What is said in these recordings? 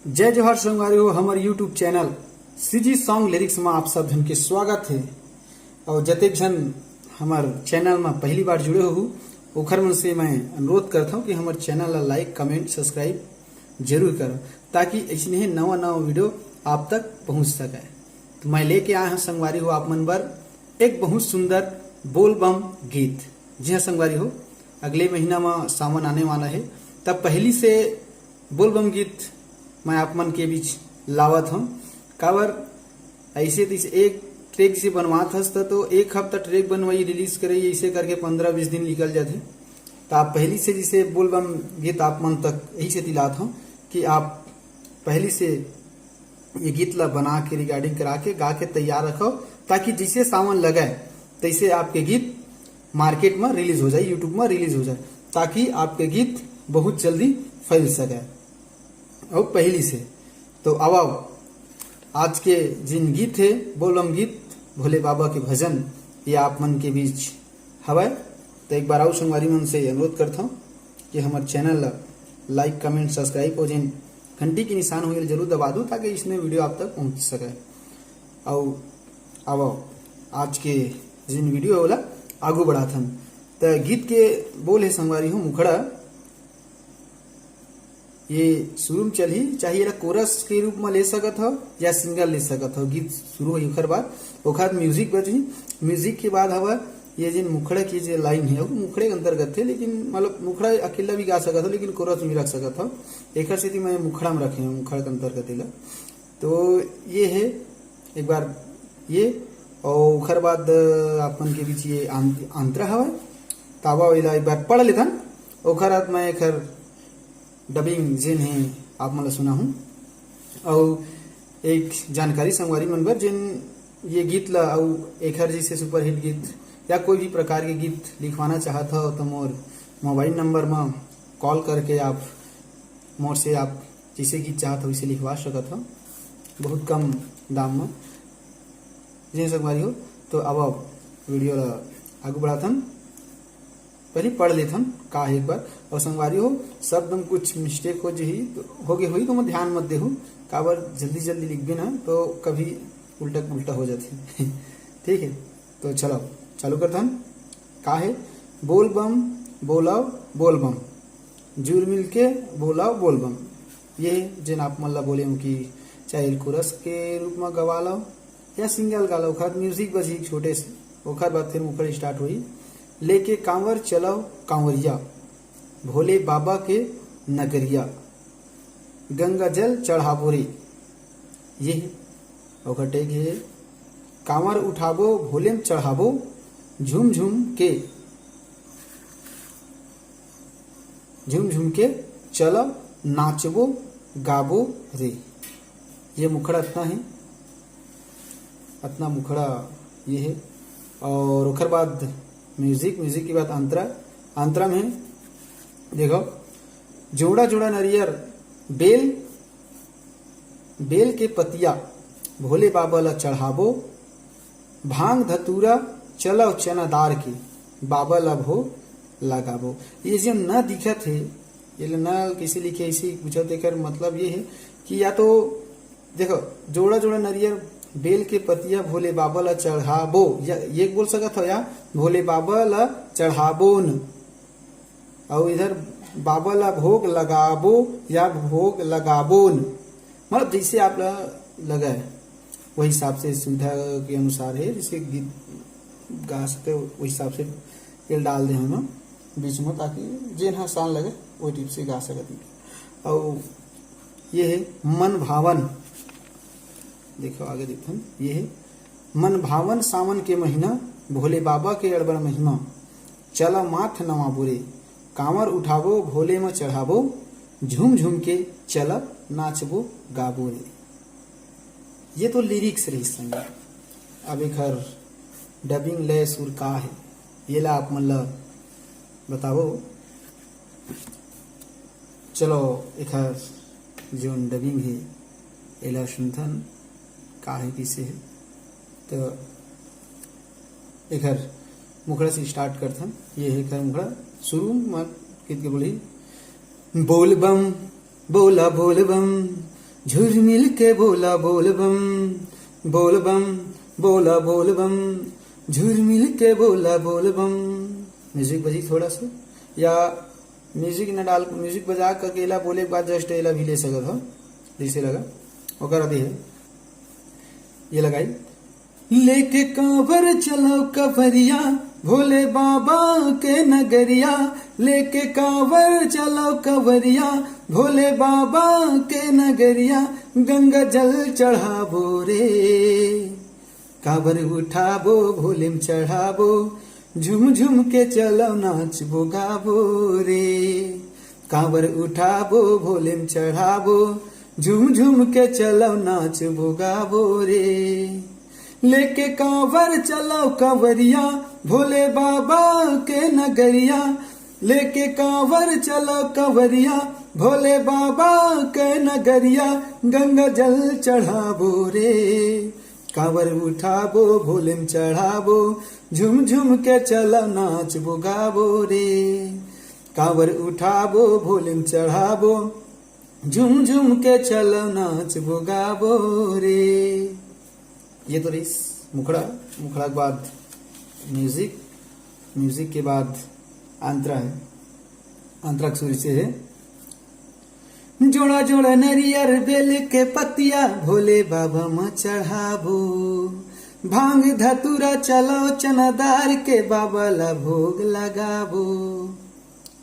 जय जोहार संगवारी हो हमार YouTube channel CG song lyrics में आप सब जन के स्वागत है। और जतेक जन हमार चैनल में पहली बार जुड़े हो ओखर मन से मैं अनुरोध करता हूँ कि हमारे चैनल ला लाइक कमेंट सब्सक्राइब जरूर करो ताकि ऐसे ही नवा नवा वीडियो आप तक पहुँच सके। तो मैं लेके आया हूँ संगवारी हो आप मन बर एक बहुत सुंदर बोलबम गीत। जी हाँ संगवारी हो, अगले महीना में सावन आने वाला है, तब पहली से बोलबम गीत मैं आप मन के बीच लावत हूँ। काबर ऐसे तो एक ट्रैक से बनवात हस तो एक हफ्ता ट्रैक बनवाई रिलीज करे, ऐसे करके 15-20 दिन निकल जाते। तो आप पहली से जिसे बोलबम गीत आप मन तक यही से दिलात हूँ कि आप पहली से ये गीत ला बना के रिकॉर्डिंग करा के गा के तैयार रखो, ताकि जिसे सावन लगाए तैसे आपके गीत मार्केट में रिलीज हो जाए, यूट्यूब में रिलीज हो जाए, ताकि आपके गीत बहुत जल्दी फैल सके। और पहली से तो अब आज के जिन गीत है बोलबम गीत भोले बाबा के भजन ये आप मन के बीच हवाए। तो एक बार आओ संगवारी मन से अनुरोध करता हूँ कि हमारे चैनल लाइक कमेंट सब्सक्राइब और जिन घंटी की निशान हो जरूर दबा दो ताकि इसमें वीडियो आप तक पहुँच सके। और अब आज के जिन वीडियो होला आगू बढ़ात हम। तो गीत के बोल है संगवारी हो मुखड़ा, ये शुरू में चली चाहिए कोरस के रूप में ले सकत हो या सिंगल ले सकत हो। गीत शुरू हुई ओखर बाद ओखर म्यूजिक बजी, म्यूजिक के बाद हवा ये जिन मुखड़ा की जो लाइन है वो मुखड़े के अंतर्गत है, लेकिन मतलब मुखड़ा अकेला भी गा सकत हो लेकिन कोरस में रख सकत हो। एक स्थिति में मुखड़ा में रखे मुखड़ा के अंतर्गत ला। तो ये है एक बार ये, और ओखर बाद अपन के बीच ये अंतरा हवा ताबा वाला एक बार पढ़ लेथन। ओखर बाद मैं एक डबिंग जिन है आप मतलब सुना हूँ। और एक जानकारी संगवारी मन बर जिन ये गीत ला और एक जैसे सुपरहिट गीत या कोई भी प्रकार के गीत लिखवाना चाहता हो तो मोर मोबाइल नंबर में कॉल करके आप मोर से आप जैसे गीत चाहते हो वैसे लिखवा सकत हो बहुत कम दाम में। जी संगवारी हो, तो अब वीडियो ला आगू बढ़ाथन, पहले पढ़ लेथन का है एक बार। और संगवारी हो शब्द में कुछ मिस्टेक हो जी तो हो गई हुई तो मैं ध्यान मत देहूँ, काबर जल्दी जल्दी लिख भी ना तो कभी उल्टा उल्टा हो जाती ठीक है। तो चलो चालू करता हूँ। का है बोलबम बोलाओ बोलबम जुड़ मिल के बोलाओ बोलबम। ये जिन आप मल्ला बोले कि चाहे कोरस के रूप में गवा लो या सिंगल गा लो, ओखर म्यूजिक बजी छोटे से, ओखर बाद फिर मुखड़ स्टार्ट हुई लेके कांवर चलाओ कांवरिया भोले बाबा के नगरिया गंगा जल चढ़ाबो रे। ये ओखर टेक है कांवर उठाबो भोले में चढ़ाबो झूम झूम के चलो नाचबो गाबो रे। ये मुखड़ा इतना है, इतना मुखड़ा ये है। और ओखर बाद म्यूजिक के बाद अंतरा में देखो जोड़ा जोड़ा नरियर बेल के पतिया भोले बाबा ला चढ़ाबो भांग धतूरा चलो चनादार के बाबा ला भोग लगाबो। ये जो न दिखत है ये न किसी लिखे इसी पूछो देकर मतलब ये है कि या तो देखो जोड़ा जोड़ा नरियर बेल के पतिया भोले बाबा ला चढ़ाबो, या ये बोल सकत हो या भोले बाबा ला चढ़ाबोन, और इधर बाबा ला भोग लगाबो या भोग लगाबोन, मतलब जैसे आप लगाए वही हिसाब से सुविधा के अनुसार है जिसे गीत गा सकते वही हिसाब से तेल डाल दे हम बीच में ताकि जेन आसान लगे वही टिप से गा सकते। और ये है मन भावन, देखो आगे देखो ये है मन भावन सावन के महीना भोले बाबा के अड़बड़ महिमा चला माथ नवा बुरे कांवर उठाबो भोले में चढ़ाबो झूम झूम के चला नाचबो गाबो रे। ये तो लिरिक्स रही संगे। अब एक हर डबिंग ले सुर का है ये ला आप मतलब बताओ। चलो एक हर जो डबिंग है एला सुनथन का है किसे है। तो एक हर मुखड़ा से स्टार्ट करथन। ये है कर मुखड़ा शुरू में गीत के बोली बोलबम बोला बोलबम झुरमिल के बोला बोल बम, बोल बम, बोला बोल बम, झुरमिल के बोला बोल बम। म्यूजिक बजी थोड़ा सा, या म्यूजिक न डाल, म्यूजिक बजा कर अकेला बोले के बाद जस्ट एला भी ले सकत हो, जैसे लगा ओकर अभी है ये लगाई। लेके कांवर चलो कवरिया भोले बाबा के नगरिया, लेके कांवर चलो कवरिया भोले बाबा के नगरिया, गंगा जल चढ़ाबो रे, कांवर उठाबो भोलेम चढ़ाबो, झुम झुम के चलो नाचबो गाबो रे, कांवर उठाबो भोलेम चढ़ाबो, झुम झुम के चलो नाचबो गाबो रे। लेके कांवर चलो कवरिया भोले बाबा के नगरिया, लेके कांवर चलो कवरिया भोले बाबा के नगरिया, गंगा जल चढ़ाबो रे, कांवर उठाबो भोलेम चढ़ाबो, झुम झुम के चलो नाचबो गाबो रे, कांवर उठाबो भोलेम चढ़ाबो, झुम झुम के चलो नाचबो गाबो रे। ये तो रही मुखड़ा, मुखड़ा के बाद म्यूजिक, म्यूजिक के बाद आंतरा है, आंतरा के सुर से है। जोड़ा जोड़ा नरियर बेल के पतिया भोले बाबा में चढ़ाबो, भांग धतूरा चलो चनादार के बाबा ला भोग लगाबो।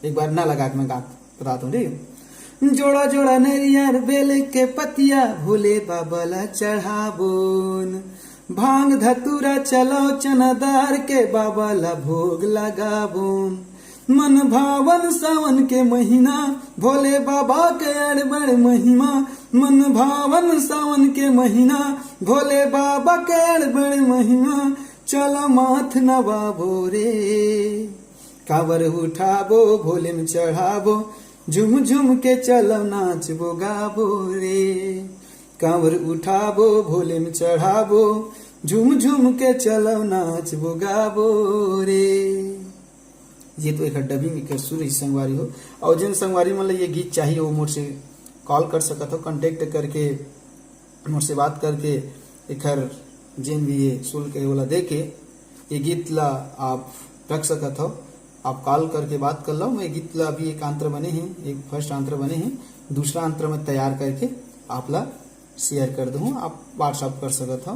एक बार ना लगा के मैं बताता हूँ ठीक। जोड़ा जोड़ा नरियर बेल के पतिया भोले बाबा ला चढ़ाबोन, भांग धतूरा चलो चनादार के बाबा ला भोग लगाबोन। मन भावन सावन के महीना भोले बाबा के अड़बड़ महिमा, मन भावन सावन के महीना भोले बाबा के अड़बड़ महिमा, चलो माथ नवाबो रे, कांवर उठाबो भोलेम चढ़ाबो, झुम झुम के चलो नाचबो गाबो रे, कांवर उठाबो भोलेम चढ़ाबो, झुम झुम के चलो नाचबो गाबो रे। ये तो एक डबिंग के सुर संगवारी हो, और जिन संगवारी मतलब ये गीत चाहिए वो मुझसे कॉल कर सकत हो, कांटेक्ट करके मुझसे बात करके एकर जिन भी ये शुल्क है वाला दे के ये गीत ला आप रख सकत हो। आप कॉल करके बात कर लो, मैं गीत ला अभी एक आंतर बने हैं, एक फर्स्ट आंतर बने हैं, दूसरा आंतर में तैयार करके आप ला शेयर कर दूँ, आप व्हाट्सअप कर सकत हो।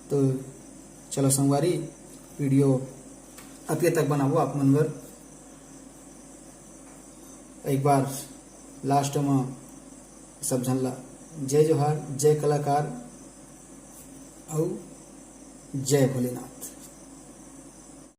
तो चलो संगवारी वीडियो अति तक बनाबो आप मनवर, एक बार लास्ट में सब झन ला जय जोहार, जय कलाकार और जय भोलेनाथ।